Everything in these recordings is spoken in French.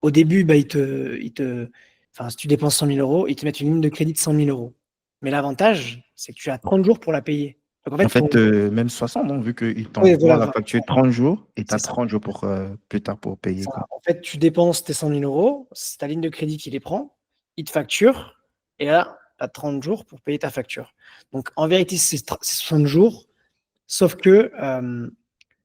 Au début, bah, enfin, si tu dépenses 100 000 euros, ils te mettent une ligne de crédit de 100 000 euros. Mais l'avantage, c'est que tu as 30 jours pour la payer. Donc en En fait, fait, même 60, non, vu qu'ils ouais, t'envoient voilà, la facture 30 jours et tu c'est as ça. 30 jours pour, plus tard pour payer, Ça. quoi. En fait, tu dépenses tes 100 000 euros, c'est ta ligne de crédit qui les prend, il te facture, et là, tu as 30 jours pour payer ta facture. Donc en vérité, c'est 60 jours, sauf que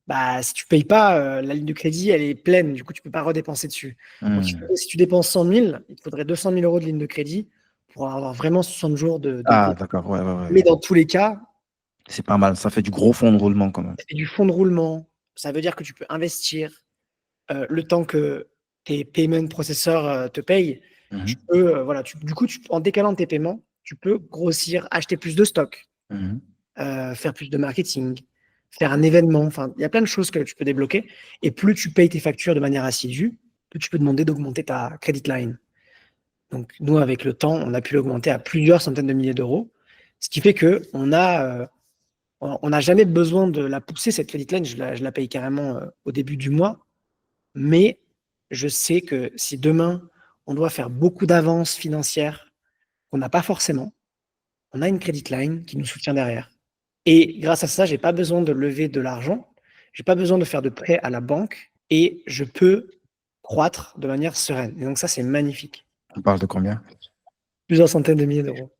bah, si tu ne payes pas, la ligne de crédit, elle est pleine, du coup, tu ne peux pas redépenser dessus. Donc Hmm. si tu dépenses 100 000, il te faudrait 200 000 euros de ligne de crédit pour avoir vraiment 60 jours de Ah, paiement. d'accord, ouais, ouais, ouais. Mais dans tous les cas, C'est pas mal. Ça fait du gros fond de roulement quand même. c'est du fonds de roulement. Ça veut dire que tu peux investir le temps que tes payment processors te payent. Tu Mhm, peux, voilà, du coup, en décalant tes paiements, tu peux grossir, acheter plus de stock, mhm. faire plus de marketing, faire un événement. Enfin, il y a plein de choses que tu peux débloquer. Et plus tu payes tes factures de manière assidue, plus tu peux demander d'augmenter ta credit line. Donc, nous, avec le temps, on a pu l'augmenter à plusieurs centaines de milliers d'euros. Ce qui fait que on n'a jamais besoin de la pousser, cette credit line. Je la paye carrément au début du mois. Mais je sais que si demain, on doit faire beaucoup d'avances financières qu'on n'a pas forcément, on a une credit line qui nous soutient derrière. Et grâce à ça, j'ai pas besoin de lever de l'argent, j'ai pas besoin de faire de prêt à la banque et je peux croître de manière sereine. Et donc ça, c'est magnifique. On parle de combien? Plusieurs centaines de milliers d'euros.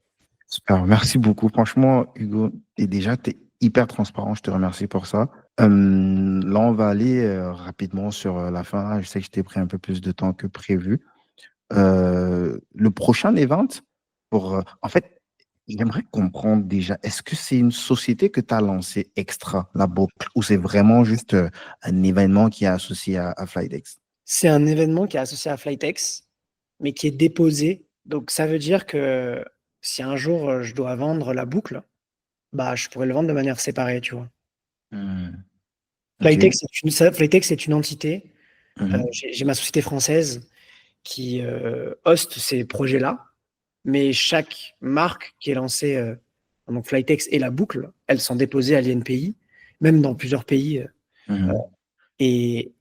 Super, merci beaucoup. Franchement, Hugo, et déjà, tu es hyper transparent. Je te remercie pour ça. Là, on va aller rapidement sur la fin. Je sais que je t'ai pris un peu plus de temps que prévu. Le prochain event, en fait, j'aimerais comprendre déjà, est-ce que c'est une société que tu as lancée extra, la boucle, ou c'est vraiment juste un événement qui est associé à Flydex? C'est un événement qui est associé à Flytex, mais qui est déposé. Donc ça veut dire que si un jour je dois vendre la boucle, bah je pourrais le vendre de manière séparée, tu vois. Hmm. Ok. Flytex est une entité. Mhm. J'ai ma société française qui hoste ces projets-là, mais chaque marque qui est lancée, donc Flytex et la boucle, elles sont déposées à l'INPI, même dans plusieurs pays. Mhm. Et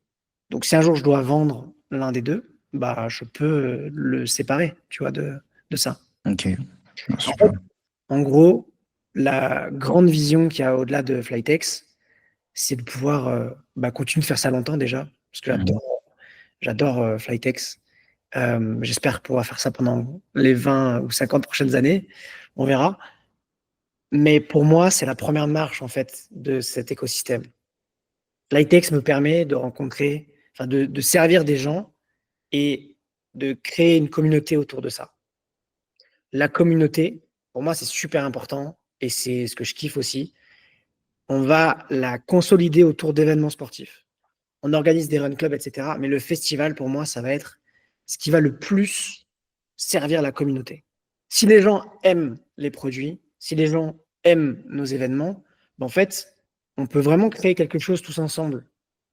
donc, si un jour je dois vendre l'un des deux, bah, je peux le séparer, tu vois, de ça. Ok. Ah, En fait, super. en gros, la grande vision qu'il y a au-delà de Flytex, c'est de pouvoir bah, continuer de faire ça longtemps déjà, parce que Mhm. j'adore Flytex. J'espère pouvoir faire ça pendant les 20 ou 50 prochaines années. On verra. Mais pour moi, c'est la première marche en fait de cet écosystème. Flytex me permet de rencontrer, enfin de servir des gens et de créer une communauté autour de ça. La communauté, pour moi, c'est super important et c'est ce que je kiffe aussi. On va la consolider autour d'événements sportifs. On organise des run clubs, etc. Mais le festival, pour moi, ça va être ce qui va le plus servir la communauté. Si les gens aiment les produits, si les gens aiment nos événements, ben en fait, on peut vraiment créer quelque chose tous ensemble.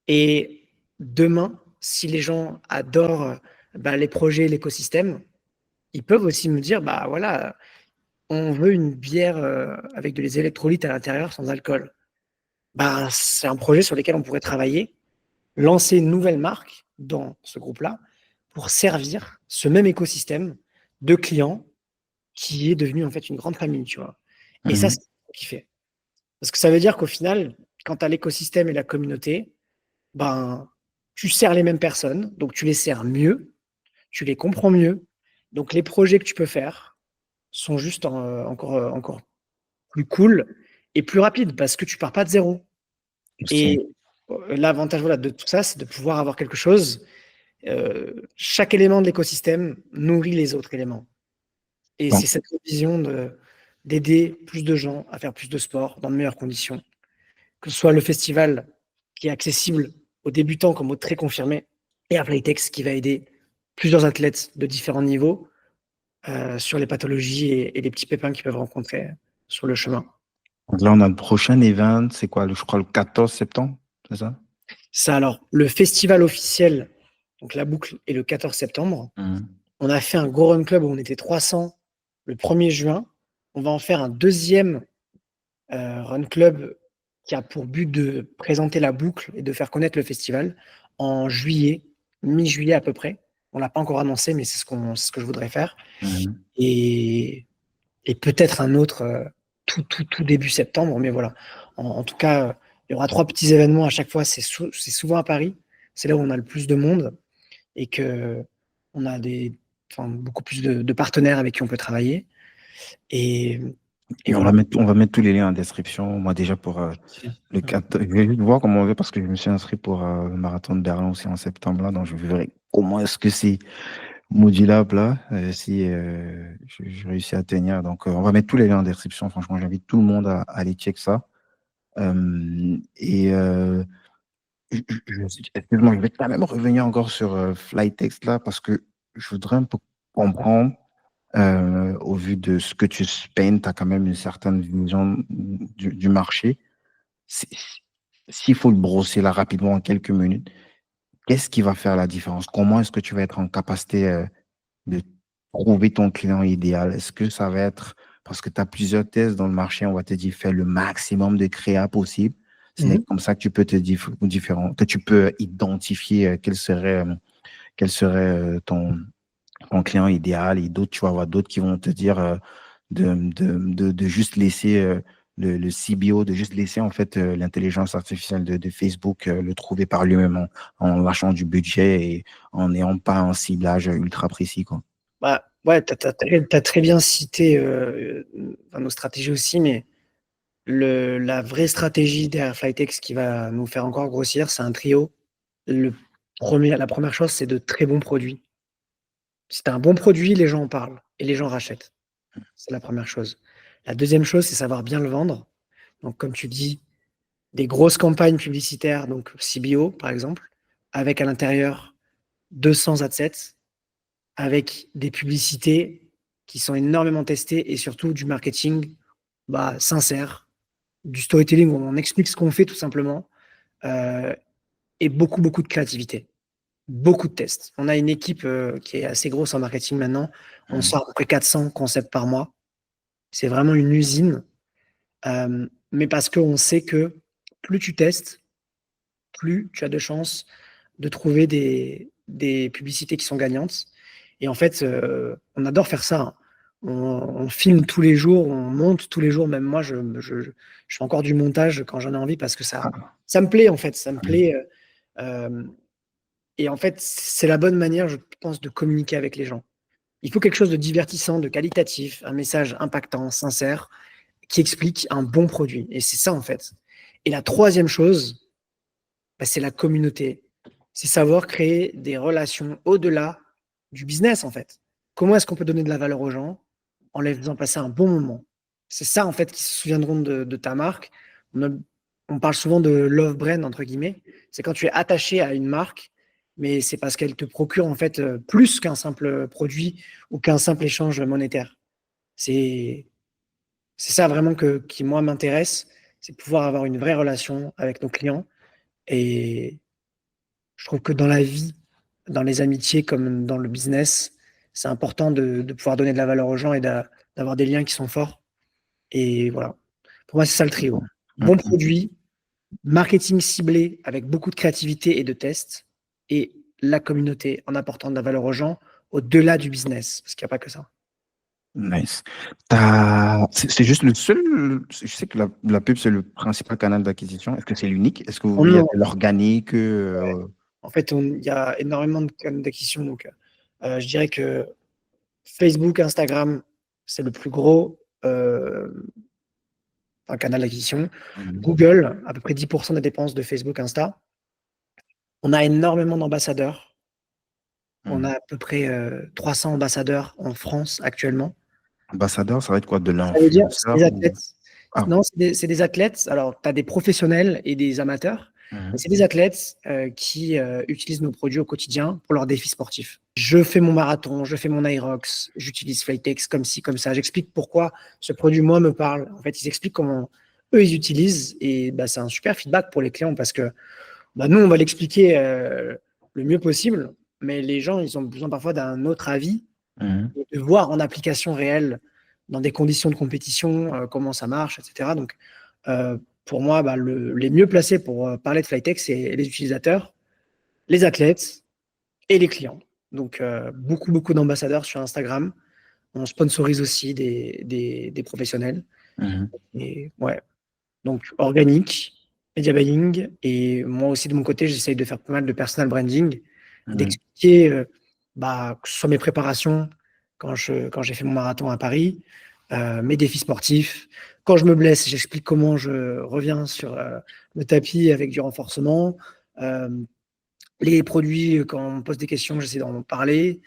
Et demain, si les gens adorent bah, les projets, l'écosystème, ils peuvent aussi me dire, bah voilà, on veut une bière avec des électrolytes à l'intérieur sans alcool. Bah, c'est un projet sur lequel on pourrait travailler, lancer une nouvelle marque dans ce groupe-là pour servir ce même écosystème de clients qui est devenu en fait une grande famille, tu vois. Et ça, c'est Mhm. ce qui fait. Parce que ça veut dire qu'au final, quand tu as l'écosystème et la communauté, ben, tu sers les mêmes personnes, donc tu les sers mieux, tu les comprends mieux. Donc les projets que tu peux faire sont juste encore plus cool et plus rapides parce que tu pars pas de zéro. Merci. Et l'avantage voilà, de tout ça, c'est de pouvoir avoir quelque chose. Chaque élément de l'écosystème nourrit les autres éléments. Et c'est Donc, cette vision d'aider plus de gens à faire plus de sport dans de meilleures conditions. Que ce soit le festival qui est accessible aux débutants comme aux très confirmés, et à Playtex qui va aider plusieurs athlètes de différents niveaux sur les pathologies et les petits pépins qu'ils peuvent rencontrer sur le chemin. là, on a le prochain event, c'est quoi, je crois le 14 septembre, c'est ça? Ça, alors, le festival officiel, donc la boucle, est le 14 septembre. Mhm. On a fait un Go Run Club où on était 300 le 1er juin. On va en faire un deuxième Run Club qui a pour but de présenter la boucle et de faire connaître le festival en juillet, mi-juillet à peu près. On l'a pas encore annoncé, mais c'est ce que je voudrais faire. Mhm. Et, et peut-être un autre tout début septembre. Mais voilà. En tout cas, il y aura 3 petits événements à chaque fois. C'est souvent à Paris. C'est là où on a le plus de monde et que on a beaucoup plus de partenaires avec qui on peut travailler. Et, et Et voilà. on va mettre tous les liens en description. Moi, déjà, pour le 4, je vais juste voir comment on veut parce que je me suis inscrit pour le marathon de Berlin aussi en septembre, là. Donc, je verrai comment est-ce que c'est modulable, là, si je réussis à tenir. Donc, on va mettre tous les liens en description. Franchement, j'invite tout le monde à aller check ça. Et excuse-moi, je vais quand même revenir encore sur Flytext, là, parce que je voudrais un peu comprendre. Au vu de ce que tu spends, tu as quand même une certaine vision du marché. C'est- S'il faut le brosser là rapidement en quelques minutes, qu'est-ce qui va faire la différence? Comment est-ce que tu vas être en capacité de trouver ton client idéal? Est-ce que ça va être parce que tu as plusieurs thèses dans le marché, on va te dire fais le maximum de créa possible. Ce n'est Mhm. comme ça que tu peux que tu peux identifier quel serait ton client idéal et d'autres, tu vas avoir d'autres qui vont te dire de juste laisser le CBO, de juste laisser en fait l'intelligence artificielle de Facebook le trouver par lui-même en lâchant du budget et en n'ayant pas un ciblage ultra précis, quoi. Bah, ouais, t'as très bien cité nos stratégies aussi, mais la vraie stratégie derrière Flytex qui va nous faire encore grossir, c'est un trio. La première chose, c'est de très bons produits. Si tu as un bon produit, les gens en parlent et les gens rachètent. C'est la première chose. La deuxième chose, c'est savoir bien le vendre. Donc, comme tu dis, des grosses campagnes publicitaires, donc CBO par exemple, avec à l'intérieur 200 adsets, avec des publicités qui sont énormément testées et surtout du marketing sincère, du storytelling où on explique ce qu'on fait tout simplement, euh, et beaucoup de créativité, beaucoup de tests. On a une équipe qui est assez grosse en marketing maintenant. On Mhm. sort à peu près 400 concepts par mois. C'est vraiment une usine, mais parce qu'on sait que plus tu testes, plus tu as de chances de trouver des publicités qui sont gagnantes. Et en fait, on adore faire ça, hein. On filme tous les jours, on monte tous les jours. Même moi, je fais encore du montage quand j'en ai envie parce que Ah, ça me plaît en fait. Ça me mhm. plaît. Euh, et en fait, c'est la bonne manière, je pense, de communiquer avec les gens. Il faut quelque chose de divertissant, de qualitatif, un message impactant, sincère, qui explique un bon produit. Et c'est ça en fait. Et la troisième chose, c'est la communauté. C'est savoir créer des relations au-delà du business, en fait. Comment est-ce qu'on peut donner de la valeur aux gens en les faisant passer un bon moment? C'est ça, en fait, qui se souviendront de ta marque. On, a- on parle souvent de love brand, entre guillemets. C'est quand tu es attaché à une marque, mais c'est parce qu'elle te procure, en fait, plus qu'un simple produit ou qu'un simple échange monétaire. C'est, c'est ça vraiment qui, moi, m'intéresse. C'est pouvoir avoir une vraie relation avec nos clients. Et, je trouve que dans la vie, dans les amitiés comme dans le business, c'est important de pouvoir donner de la valeur aux gens et d'avoir des liens qui sont forts. Et voilà. Pour moi, c'est ça le trio. Bon Ok. produit, marketing ciblé avec beaucoup de créativité et de tests, et la communauté en apportant de la valeur aux gens au-delà du business, parce qu'il n'y a pas que ça. Nice. C'est juste le seul. Je sais que la pub, c'est le principal canal d'acquisition. Est-ce que c'est l'unique? Est-ce il y a Non, de l'organique? en fait, il y a énormément de canaux d'acquisition. Donc, je dirais que Facebook, Instagram, c'est le plus gros. Un canal d'acquisition. Mhm. Google, à peu près 10% des dépenses de Facebook, Insta. On a énormément d'ambassadeurs. On a Mhm. à peu près 300 ambassadeurs en France actuellement. Ambassadeur, ça va être quoi? De Ça veut dire, c'est des l'influenceur ou... athlètes. Ah. Non, c'est des athlètes. Alors, tu as des professionnels et des amateurs. Mais Mhm. c'est des athlètes qui utilisent nos produits au quotidien pour leurs défis sportifs. Je fais mon marathon, je fais mon Irox, j'utilise Flytex comme ci, comme ça. J'explique pourquoi ce produit, moi, me parle. En fait, ils expliquent comment eux, ils utilisent. Et c'est un super feedback pour les clients parce que nous, on va l'expliquer le mieux possible. Mais les gens, ils ont besoin parfois d'un autre avis Mhm. et de voir en application réelle, dans des conditions de compétition, comment ça marche, etc. Donc, euh, pour moi, les mieux placés pour parler de Flytech, c'est les utilisateurs, les athlètes et les clients. Donc, beaucoup d'ambassadeurs sur Instagram. On sponsorise aussi des professionnels. Mhm. Et ouais, donc organique, media buying. Et moi aussi, de mon côté, j'essaye de faire pas mal de personal branding, Mhm. d'expliquer que ce soit mes préparations quand j'ai fait mon marathon à Paris, mes défis sportifs. Quand je me blesse, j'explique comment je reviens sur le tapis avec du renforcement. Les produits, quand on me pose des questions, j'essaie d'en parler.